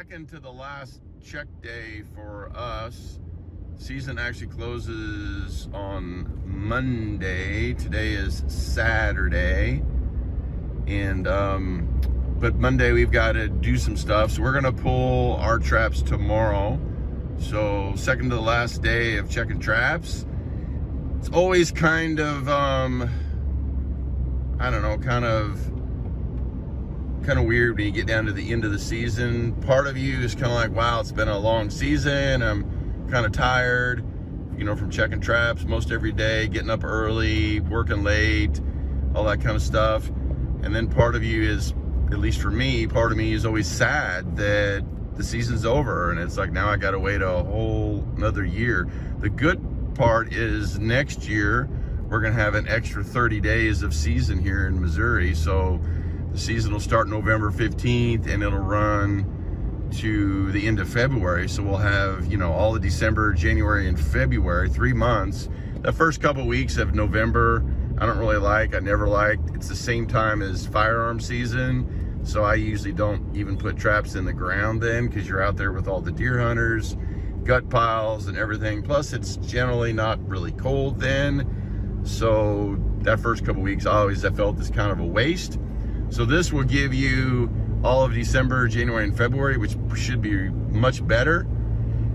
second to the last check day for us. Season actually closes on Monday. Today is Saturday. And but Monday we've got to do some stuff. So we're gonna pull our traps tomorrow. So second to the last day of checking traps. It's always kind of I don't know, kind of weird when you get down to the end of the season. Part of you is kind of like, wow, it's been a long season. I'm kind of tired, you know, from checking traps most every day, getting up early, working late, all that kind of stuff. And then part of you is, at least for me, part of me is always sad that the season's over and it's like, now I got to wait a whole another year. The good part is next year we're gonna have an extra 30 days of season here in Missouri. So the season will start November 15th and it'll run to the end of February. So we'll have, you know, all of December, January, and February, 3 months. The first couple weeks of November, I don't really like, I never liked. It's the same time as firearm season. So I usually don't even put traps in the ground then, because you're out there with all the deer hunters, gut piles and everything. Plus it's generally not really cold then. So that first couple weeks, I felt this kind of a waste. So this will give you all of December, January, and February, which should be much better.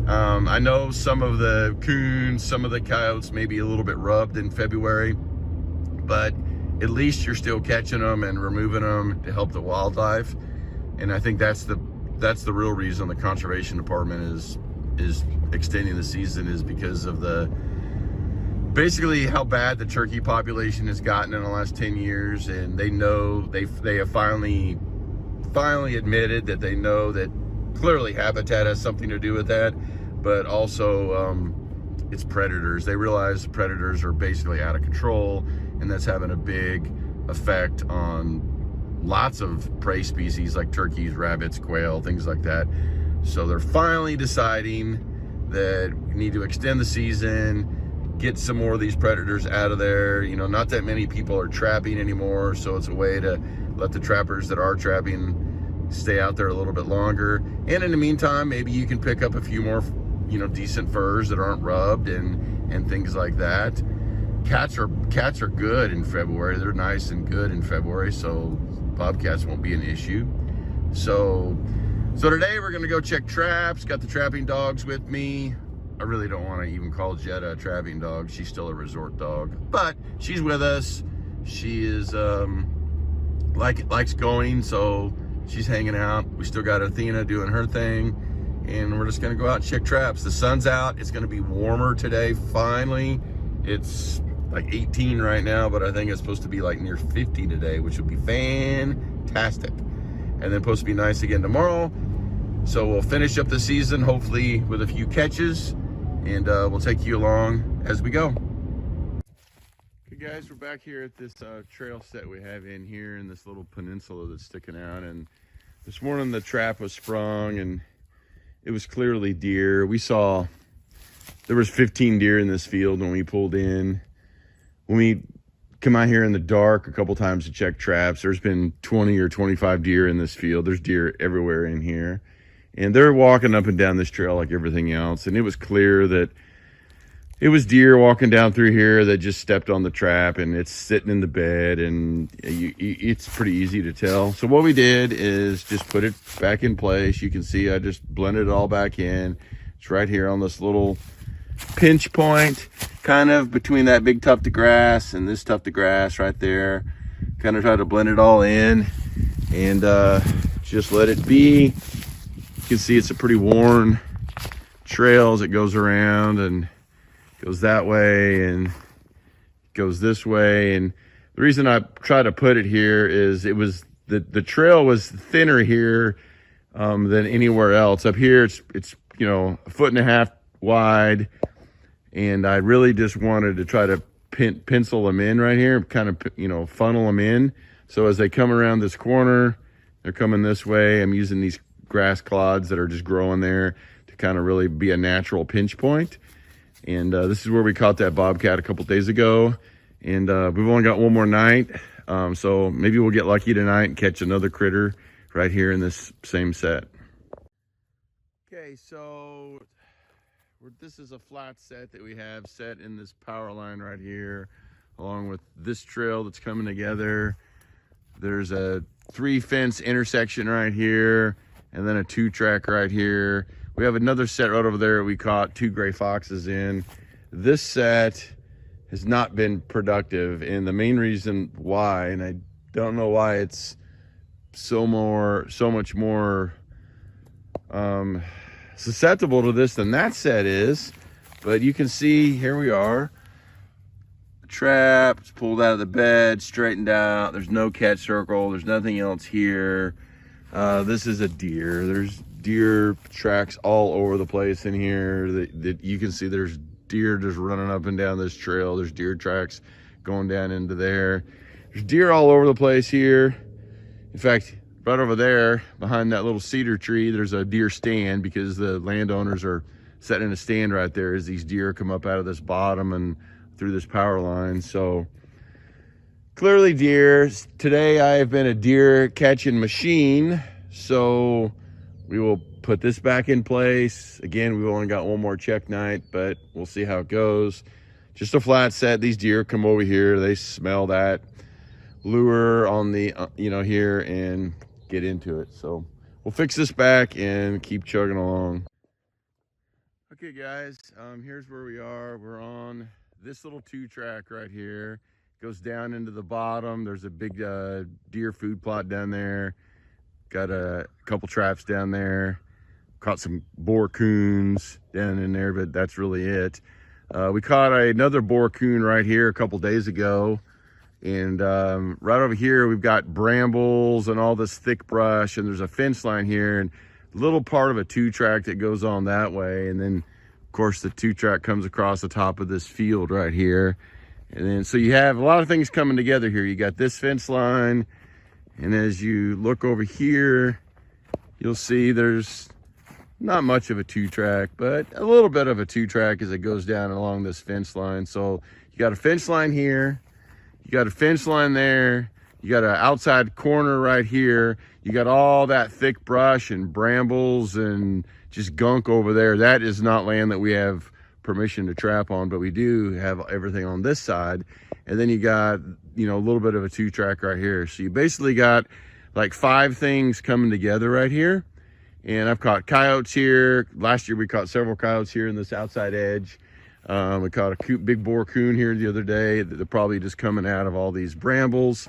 I know some of the coons, some of the coyotes may be a little bit rubbed in February, but at least you're still catching them and removing them to help the wildlife. And I think that's the real reason the conservation department is extending the season, is because of basically how bad the turkey population has gotten in the last 10 years. And they know, they have finally admitted that they know that clearly habitat has something to do with that, but also it's predators. They realize the predators are basically out of control, and that's having a big effect on lots of prey species like turkeys, rabbits, quail, things like that. So they're finally deciding that we need to extend the season, get some more of these predators out of there. You know, not that many people are trapping anymore, so it's a way to let the trappers that are trapping stay out there a little bit longer. And in the meantime, maybe you can pick up a few more, you know, decent furs that aren't rubbed and things like that. Cats are good in February. They're nice and good in February, so bobcats won't be an issue. So today we're gonna go check traps. Got the trapping dogs with me. I really don't want to even call Jetta a trapping dog. She's still a resort dog, but she's with us. She is likes going, so she's hanging out. We still got Athena doing her thing, and we're just gonna go out and check traps. The sun's out. It's gonna be warmer today. Finally, it's like 18 right now, but I think it's supposed to be like near 50 today, which would be fantastic. And then supposed to be nice again tomorrow. So we'll finish up the season, hopefully with a few catches, and we'll take you along as we go. Okay guys, we're back here at this trail set we have in here in this little peninsula that's sticking out. And this morning the trap was sprung and it was clearly deer. We saw there was 15 deer in this field when we pulled in. When we come out here in the dark a couple times to check traps, there's been 20 or 25 deer in this field. There's deer everywhere in here. And they're walking up and down this trail like everything else. And it was clear that it was deer walking down through here that just stepped on the trap, and it's sitting in the bed, and it's pretty easy to tell. So what we did is just put it back in place. You can see I just blended it all back in. It's right here on this little pinch point, kind of between that big tuft of grass and this tuft of grass right there. Kind of try to blend it all in and just let it be. You can see it's a pretty worn trail as it goes around and goes that way and goes this way. And the reason I try to put it here is it was the trail was thinner here than anywhere else. Up here it's you know 1.5 feet wide, and I really just wanted to try to pencil them in right here, kind of, you know, funnel them in. So as they come around this corner, they're coming this way. I'm using these grass clods that are just growing there to kind of really be a natural pinch point. And this is where we caught that bobcat a couple days ago. And we've only got one more night. So maybe we'll get lucky tonight and catch another critter right here in this same set. Okay, so this is a flat set that we have set in this power line right here, along with this trail that's coming together. There's a 3-fence intersection right here, and then a 2-track right here. We have another set right over there we caught 2 gray foxes in. This set has not been productive, and the main reason why, and I don't know why it's so much more susceptible to this than that set is, but you can see here we are. The trap, it's pulled out of the bed, straightened out. There's no catch circle. There's nothing else here. This is a deer. There's deer tracks all over the place in here. That you can see there's deer just running up and down this trail. There's deer tracks going down into there. There's deer all over the place here. In fact, right over there behind that little cedar tree, there's a deer stand because the landowners are setting a stand right there as these deer come up out of this bottom and through this power line. So clearly deer. Today I have been a deer catching machine, so we will put this back in place. Again, we've only got one more check night, but we'll see how it goes. Just a flat set. These deer come over here, they smell that lure on the here and get into it. So we'll fix this back and keep chugging along. Okay guys, here's where we are. We're on this little 2-track right here. Goes down into the bottom. There's a big deer food plot down there. Got a couple traps down there. Caught some boar coons down in there, but that's really it. We caught another boar coon right here a couple days ago. And right over here, we've got brambles and all this thick brush, and there's a fence line here and a little part of a 2-track that goes on that way. And then, of course, the 2-track comes across the top of this field right here. And then, so you have a lot of things coming together here. You got this fence line, and as you look over here, you'll see there's not much of a 2-track, but a little bit of a 2-track as it goes down along this fence line. So you got a fence line here. You got a fence line there. You got an outside corner right here. You got all that thick brush and brambles and just gunk over there. That is not land that we have permission to trap on, but we do have everything on this side. And then you got, a little bit of a 2-track right here. So you basically got like 5 things coming together right here. And I've caught coyotes here. Last year we caught several coyotes here in this outside edge. We caught a big boar coon here the other day. They're probably just coming out of all these brambles.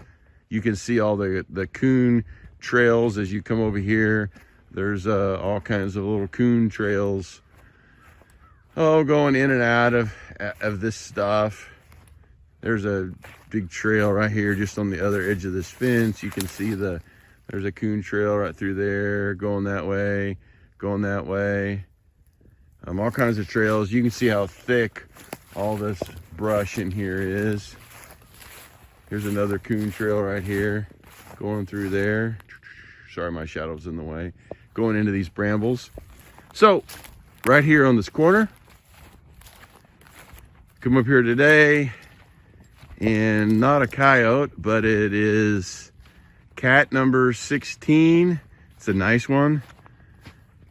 You can see all the coon trails as you come over here. There's all kinds of little coon trails, going in and out of this stuff. There's a big trail right here just on the other edge of this fence. You can see there's a coon trail right through there, going that way, going that way. All kinds of trails. You can see how thick all this brush in here is. Here's another coon trail right here, going through there. Sorry, my shadow's in the way. Going into these brambles. So, right here on this corner, come up here today, and not a coyote, but it is cat number 16. It's a nice one.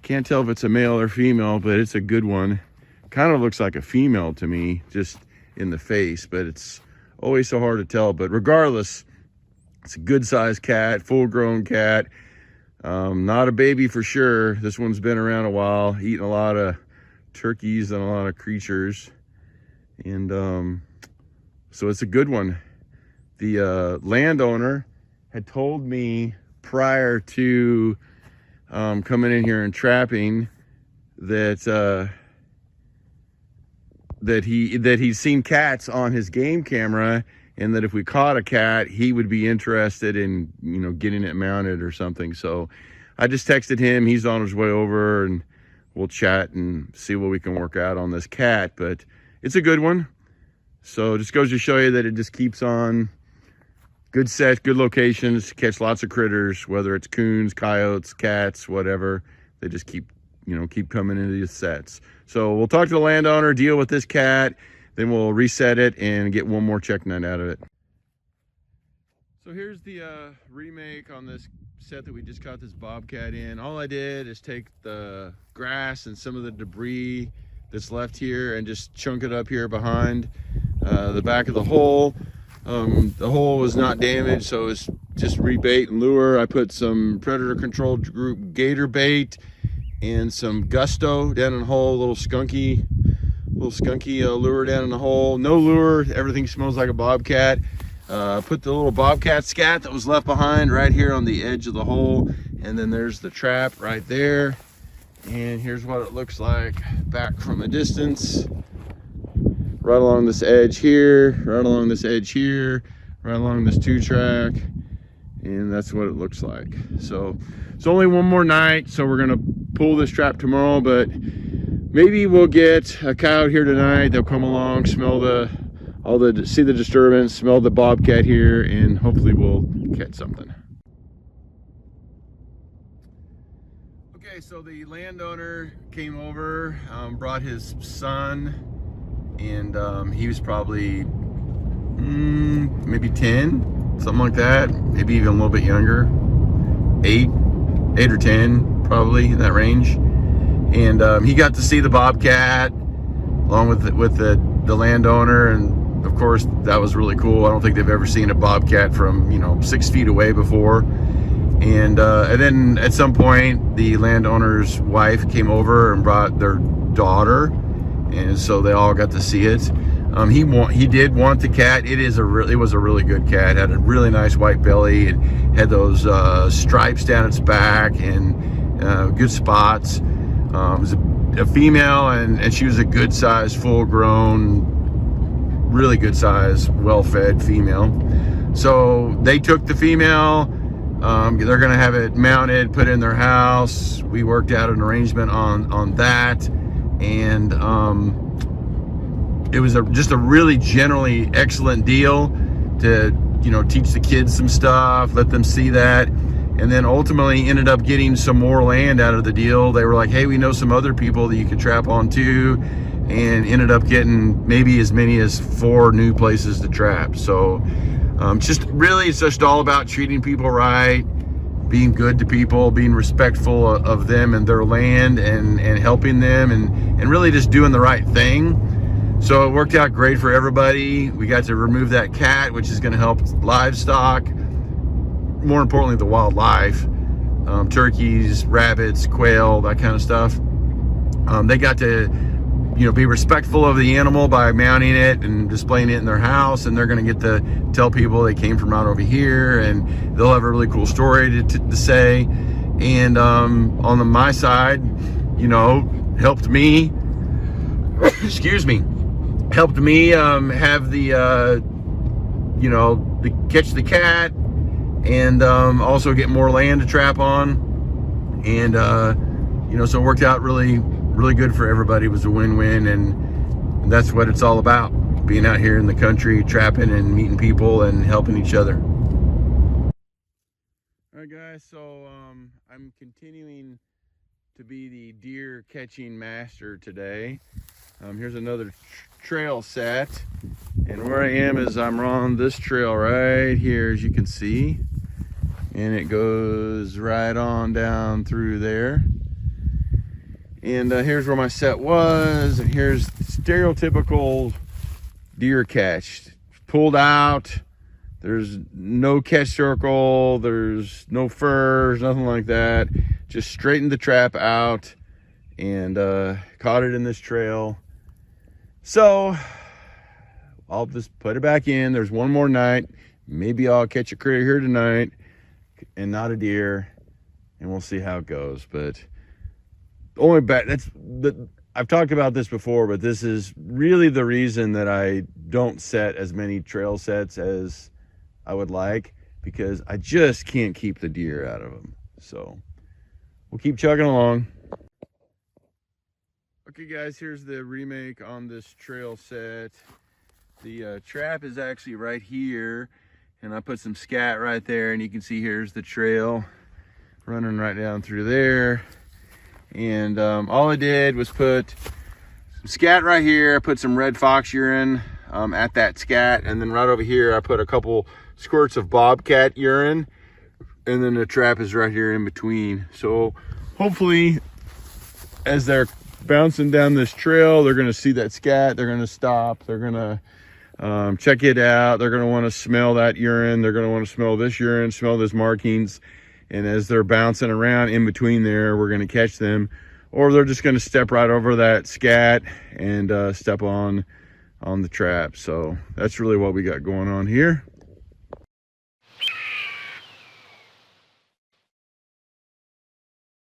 Can't tell if it's a male or female, but it's a good one. Kind of looks like a female to me, just in the face, but it's always so hard to tell. But regardless, it's a good sized cat, full grown cat. Not a baby for sure. This one's been around a while, eating a lot of turkeys and a lot of creatures. And so it's a good one. The landowner had told me prior to coming in here and trapping that he'd seen cats on his game camera, and that if we caught a cat, he would be interested in getting it mounted or something. So I just texted him. He's on his way over, and we'll chat and see what we can work out on this cat. But it's a good one. So it just goes to show you that it just keeps on. Good set, good locations, catch lots of critters, whether it's coons, coyotes, cats, whatever. They just keep coming into these sets. So we'll talk to the landowner, deal with this cat, then we'll reset it and get one more check night out of it. So here's the remake on this set that we just caught this bobcat in. All I did is take the grass and some of the debris that's left here and just chunk it up here behind the back of the hole. The hole was not damaged, so it's just rebait and lure. I put some predator control group gator bait and some gusto down in the hole, little skunky lure down in the hole. No lure, everything smells like a bobcat. Put the little bobcat scat that was left behind right here on the edge of the hole, and then there's the trap right there. And here's what it looks like back from a distance. Right along this edge here, right along this edge here, right along this 2-track, and that's what it looks like. So it's only one more night, so we're gonna pull this trap tomorrow, but maybe we'll get a coyote here tonight. They'll come along, smell see the disturbance, smell the bobcat here, and hopefully we'll catch something. Okay, so the landowner came over, brought his son, and he was probably maybe 10, something like that, maybe even a little bit younger, 8 or 10, probably in that range. And he got to see the bobcat along with the landowner, and of course that was really cool. I don't think they've ever seen a bobcat from 6 feet away before. And then at some point the landowner's wife came over and brought their daughter, and so they all got to see it. He did want the cat. It was a really good cat. Had a really nice white belly. It had those stripes down its back and good spots. It was a female, and she was a good size, full grown, really good size, well-fed female. So they took the female. They're gonna have it mounted, put in their house. We worked out an arrangement on that, and it was just a really generally excellent deal to teach the kids some stuff, let them see that, and then ultimately ended up getting some more land out of the deal. They were like, hey, we know some other people that you could trap on too, and ended up getting maybe as many as 4 new places to trap. So it's just all about treating people right, being good to people, being respectful of them and their land, and helping them, and really just doing the right thing. So it worked out great for everybody. We got to remove that cat, which is going to help livestock, more importantly the wildlife, turkeys, rabbits, quail, that kind of stuff. They got to be respectful of the animal by mounting it and displaying it in their house, and they're going to get to tell people they came from right over here, and they'll have a really cool story to say. And on my side, helped me helped me have the catch the cat, and also get more land to trap on, and so it worked out really good for everybody. It was a win-win, and that's what it's all about, being out here in the country, trapping and meeting people and helping each other. All right, guys, so I'm continuing to be the deer catching master today. Here's another trail set, and where I am is I'm on this trail right here, as you can see, and it goes right on down through there. And here's where my set was, and here's stereotypical deer catch. Pulled out, there's no catch circle, there's no furs, nothing like that. Just straightened the trap out and caught it in this trail. So I'll just put it back in. There's one more night. Maybe I'll catch a critter here tonight and not a deer, and we'll see how it goes. But only I've talked about this before, but this is really the reason that I don't set as many trail sets as I would like, because I just can't keep the deer out of them. So we'll keep chugging along. Okay guys, here's the remake on this trail set. The trap is actually right here, and I put some scat right there, and you can see here's the trail running right down through there. And all I did was put some scat right here. I put some red fox urine at that scat, and then right over here I put a couple squirts of bobcat urine, and then the trap is right here in between. So hopefully as they're bouncing down this trail, they're going to see that scat, they're going to stop, they're going to check it out, they're going to want to smell that urine, they're going to want to smell this urine, smell those markings, and as they're bouncing around in between there, we're going to catch them, or they're just going to step right over that scat and step on the trap. So that's really what we got going on here.